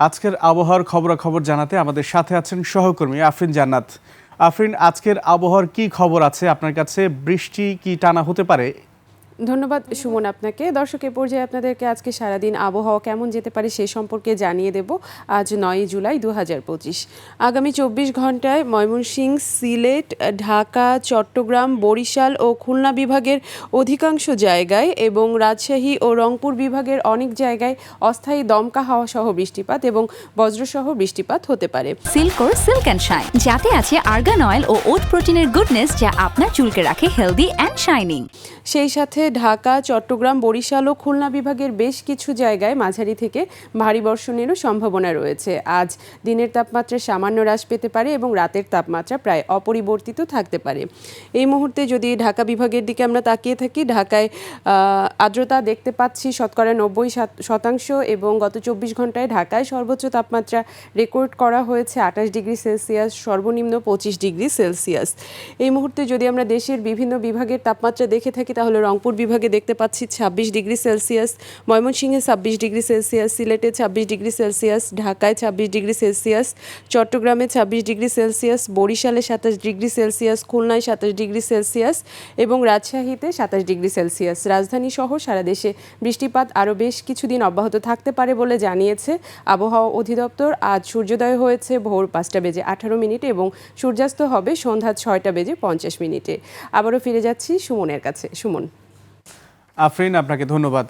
আজকের আবহাওয়ার খবরাখবর জানাতে আমাদের সাথে আছেন সহকর্মী আফরিন জান্নাত। আফরিন, আজকের আবহাওয়ার কি খবর আছে আপনার কাছে? বৃষ্টি কি টানা হতে পারে? ধন্যবাদ সুমন আপনাকে। দর্শকের পর্যায়ে আপনাদেরকে আজকে সারাদিন আবহাওয়া কেমন যেতে পারে সে সম্পর্কে জানিয়ে দেব। আজ 9 জুলাই 2025। আগামী 24 ঘন্টায় ময়মনসিংহ, সিলেট, ঢাকা, চট্টগ্রাম, বরিশাল ও খুলনা বিভাগের অধিকাংশ জায়গায় এবং রাজশাহী ও রংপুর বিভাগের অনেক জায়গায় অস্থায়ী দমকা হাওয়া সহ বৃষ্টিপাত এবং বজ্রসহ বৃষ্টিপাত হতে পারে। সিল্কোর সিল্ক অ্যান্ড শাইন, যাতে আছে আর্গান অয়েল ও ওট প্রোটিনের গুডনেস, যা আপনার চুলকে রাখে হেলদি অ্যান্ড শাইনিং। সেই সাথে ঢাকা, চট্টগ্রাম, বরিশাল ও খুলনা বিভাগের বেশ কিছু জায়গায় মাঝারি থেকে ভারী বর্ষণেরও সম্ভাবনা রয়েছে। আজ দিনের তাপমাত্রা সামান্য হ্রাস পেতে পারে এবং রাতের তাপমাত্রা প্রায় অপরিবর্তিত থাকতে পারে। এই মুহূর্তে যদি ঢাকা বিভাগের দিকে আমরা তাকিয়ে থাকি, ঢাকায় আর্দ্রতা দেখতে পাচ্ছি শতকরা 90% এবং গত 24 ঘন্টায় ঢাকায় সর্বোচ্চ তাপমাত্রা রেকর্ড করা হয়েছে 28 ডিগ্রি সেলসিয়াস, সর্বনিম্ন 25 ডিগ্রি সেলসিয়াস। এই মুহূর্তে যদি আমরা দেশের বিভিন্ন বিভাগের তাপমাত্রা দেখে থাকি, তাহলে রংপুর বিভাগে দেখতে পাচ্ছি 26 ডিগ্রি সেলসিয়াস, ময়মনসিংহে 26 ডিগ্রি সেলসিয়াস, সিলেটে 26 ডিগ্রি সেলসিয়াস, ঢাকায় 26 ডিগ্রি সেলসিয়াস, চট্টগ্রামে 26 ডিগ্রি সেলসিয়াস, বরিশালে 27 ডিগ্রি সেলসিয়াস, খুলনায় 27 ডিগ্রি সেলসিয়াস এবং রাজশাহীতে 27 ডিগ্রি সেলসিয়াস। রাজধানী সহ সারা দেশে বৃষ্টিপাত আরও বেশ কিছুদিন অব্যাহত থাকতে পারে বলে জানিয়েছে আবহাওয়া অধিদপ্তর। আজ সূর্যোদয় হয়েছে ভোর 5:18 এবং সূর্যাস্ত হবে সন্ধ্যা 6:50 আবারও ফিরে যাচ্ছি সুমনের কাছে। সুমন। আফরিন, আপনাকে ধন্যবাদ।